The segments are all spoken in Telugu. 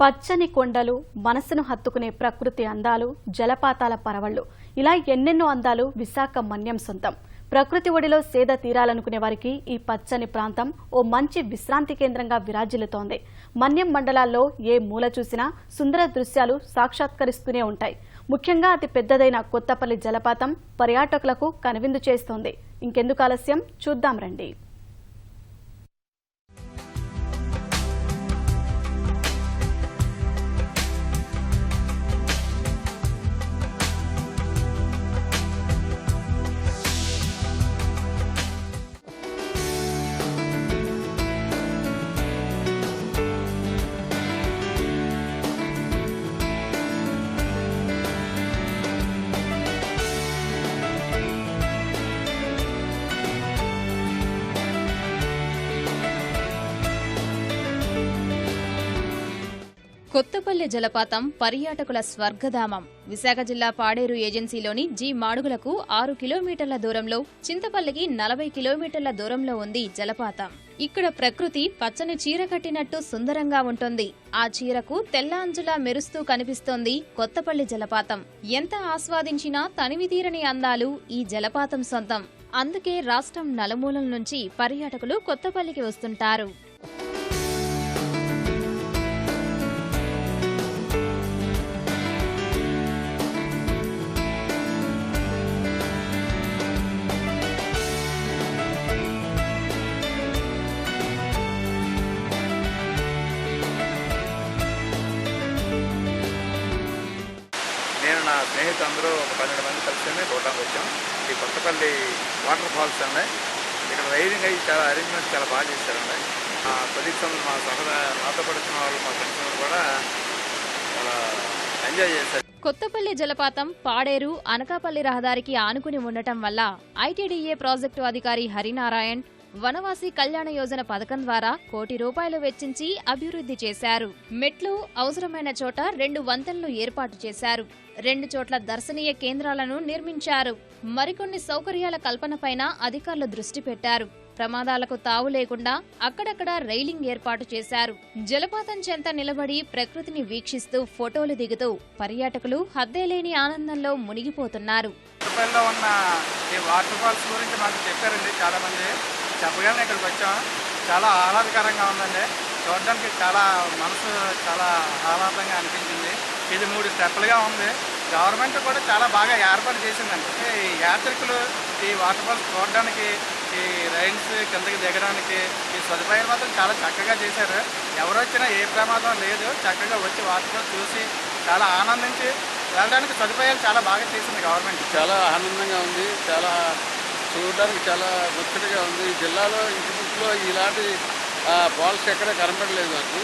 పచ్చని కొండలు, మనసును హత్తుకునే ప్రకృతి అందాలు, జలపాతాల పరవళ్లు ఇలా ఎన్నెన్నో అందాలు విశాఖ మన్యం సొంతం. ప్రకృతి ఒడిలో సేద తీరాలనుకునే వారికి ఈ పచ్చని ప్రాంతం ఓ మంచి విశ్రాంతి కేంద్రంగా విరాజిల్లుతోంది. మన్యం మండలాల్లో ఏ మూల చూసినా సుందర దృశ్యాలు సాక్షాత్కరిస్తూనే ఉంటాయి. ముఖ్యంగా అతి పెద్దదైన కొత్తపల్లి జలపాతం పర్యాటకులకు కనువిందు చేస్తోంది. ఇంకెందుకు ఆలస్యం, చూద్దాం రండి. కొత్తపల్లి జలపాతం పర్యాటకుల స్వర్గధామం. విశాఖ జిల్లా పాడేరు ఏజెన్సీలోని జి మాడుగులకు 6 కిలోమీటర్ల దూరంలో, చింతపల్లికి 40 కిలోమీటర్ల దూరంలో ఉంది జలపాతం. ఇక్కడ ప్రకృతి పచ్చని చీర కట్టినట్టు సుందరంగా ఉంటుంది. ఆ చీరకు తెల్ల అంచులా మెరుస్తూ కనిపిస్తోంది కొత్తపల్లి జలపాతం. ఎంత ఆస్వాదించినా తనివి తీరని అందాలు ఈ జలపాతం సొంతం. అందుకే రాష్ట్రం నలుమూలల నుంచి పర్యాటకులు కొత్తపల్లికి వస్తుంటారు. నేను నా స్నేహితులందరూ ఒక 12 మంది కలిసి చూడడానికి వచ్చాం. ఈ కొత్తపల్లి వాటర్ ఫాల్స్ అండి. ఇక్కడ రైడింగ్ అయ్యి చాలా అరేంజ్మెంట్స్ చాలా బాగా చేశారండి. మా కొలీగ్స్ అందరూ, మా నాతో పడుతున్న వాళ్ళు, మా ఫ్రెండ్స్ కూడా చాలా ఎంజాయ్ చేశారు. కొత్తపల్లి జలపాతం పాడేరు అనకాపల్లి రహదారికి ఆనుకుని ఉండటం వల్ల ఐటీడీఏ ప్రాజెక్టు అధికారి హరినారాయణ్ వనవాసి కళ్యాణ యోజన పథకం ద్వారా ₹1 కోటి వెచ్చించి అభివృద్ధి చేశారు. మెట్లు అవసరమైన చోట 2 వంతెనలు ఏర్పాటు చేశారు. 2 చోట్ల దర్శనీయ కేంద్రాలను నిర్మించారు. మరికొన్ని సౌకర్యాల కల్పనపైన అధికారులు దృష్టి పెట్టారు. ప్రమాదాలకు తావు లేకుండా అక్కడక్కడ రైలింగ్ ఏర్పాటు చేశారు. జలపాతం చెంత నిలబడి ప్రకృతిని వీక్షిస్తూ ఫోటోలు దిగుతూ పర్యాటకులు హద్దేలేని ఆనందంలో మునిగిపోతున్నారు. చాలా మంది చెప్పగానే ఇక్కడికి వచ్చాం. చాలా ఆహ్లాదకరంగా ఉందండి. చూడడానికి చాలా మనసు చాలా ఆహ్లాదంగా అనిపించింది. ఇది 3 స్టెప్పులుగా ఉంది. గవర్నమెంట్ కూడా చాలా బాగా ఏర్పాటు చేసిందండి. ఈ యాత్రికులు ఈ వాటర్ ఫాల్స్ చూడడానికి, ఈ రైన్స్ కిందకి దిగడానికి ఈ సదుపాయాలు మాత్రం చాలా చక్కగా చేశారు. ఎవరు వచ్చినా ఏ ప్రమాదం లేదు. చక్కగా వచ్చి వాటర్ ఫాల్స్ చూసి చాలా ఆనందించి వెళ్ళడానికి సదుపాయాలు చాలా బాగా చేసింది గవర్నమెంట్. చాలా ఆనందంగా ఉంది. చాలా చూడడానికి చాలా ముచ్చటగా ఉంది. ఈ జిల్లాలో ఇంటిలో ఇలాంటి ఫాల్స్ ఎక్కడ కనపడలేదు నాకు.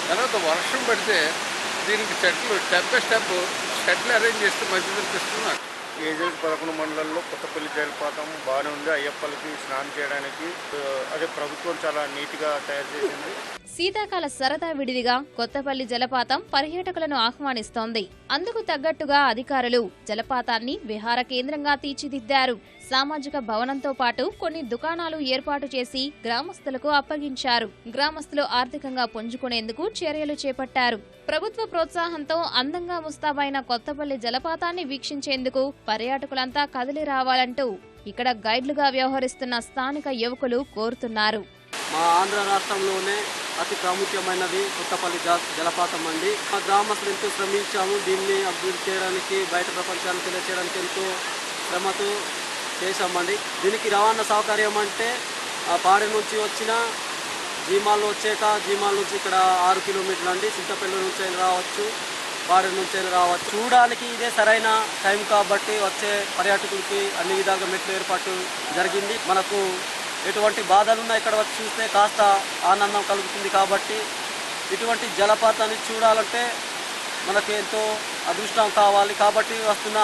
తర్వాత వర్షం పడితే దీనికి చెట్లు స్టెప్ బై స్టెప్ షెడ్లు అరేంజ్ చేస్తే మంచిది అనిపిస్తుంది. ఏజెన్సీ 11 మండలాల్లో కొత్తపల్లి జలపాతం బాగానే ఉంది. అయ్యప్పలకి స్నానం చేయడానికి అదే ప్రభుత్వం చాలా నీట్గా తయారు చేసింది. శీతాకాల సరదా విడిదిగా కొత్తపల్లి జలపాతం పర్యాటకులను ఆహ్వానిస్తోంది. అందుకు తగ్గట్టుగా అధికారులు జలపాతాన్ని విహార కేంద్రంగా తీర్చిదిద్దారు. సామాజిక భవనంతో పాటు కొన్ని దుకాణాలు ఏర్పాటు చేసి గ్రామస్తులకు అప్పగించారు. గ్రామస్తులు ఆర్థికంగా పుంజుకునేందుకు చర్యలు చేపట్టారు. ప్రభుత్వ ప్రోత్సాహంతో అందంగా ముస్తాబైన కొత్తపల్లి జలపాతాన్ని వీక్షించేందుకు పర్యాటకులంతా కదిలి రావాలంటూ ఇక్కడ గైడ్లుగా వ్యవహరిస్తున్న స్థానిక యువకులు కోరుతున్నారు. మా ఆంధ్ర రాష్ట్రంలోనే అతి ప్రాముఖ్యమైనది కొత్తపల్లి జలపాతం అండి. మా గ్రామస్తులు ఎంతో శ్రమించాము. దీన్ని అభివృద్ధి చేయడానికి, బయట ప్రపంచాన్ని తెలియచేయడానికి ఎంతో శ్రమతో చేశామండి. దీనికి రవాణా సౌకర్యం అంటే పాడే నుంచి వచ్చిన జీమాల్లో వచ్చాక, జీమాల నుంచి ఇక్కడ 6 కిలోమీటర్లు అండి. చింతపల్లి నుంచి అయినా రావచ్చు, పాడే నుంచి అయినా రావచ్చు. చూడడానికి ఇదే సరైన టైం కాబట్టి వచ్చే పర్యాటకులకి అన్ని విధాలుగా మెట్లు ఏర్పాటు జరిగింది. మనకు ఎటువంటి బాధలున్నా ఇక్కడ వచ్చి చూస్తే కాస్త ఆనందం కలుగుతుంది. కాబట్టి ఇటువంటి జలపాతాన్ని చూడాలంటే మనకు ఎంతో అదృష్టం కావాలి. కాబట్టి వస్తున్న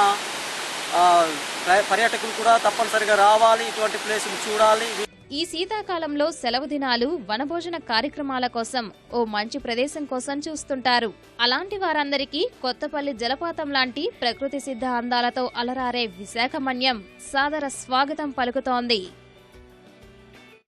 పర్యాటకులు కూడా తప్పనిసరిగా రావాలి, ఇటువంటి ప్లేసులు చూడాలి. ఈ శీతాకాలంలో సెలవు దినాలు, వనభోజన కార్యక్రమాల కోసం ఓ మంచి ప్రదేశం కోసం చూస్తుంటారు. అలాంటి వారందరికీ కొత్తపల్లి జలపాతం లాంటి ప్రకృతి సిద్ధ అందాలతో అలరారే విశాఖ మన్యం సాదర స్వాగతం పలుకుతోంది.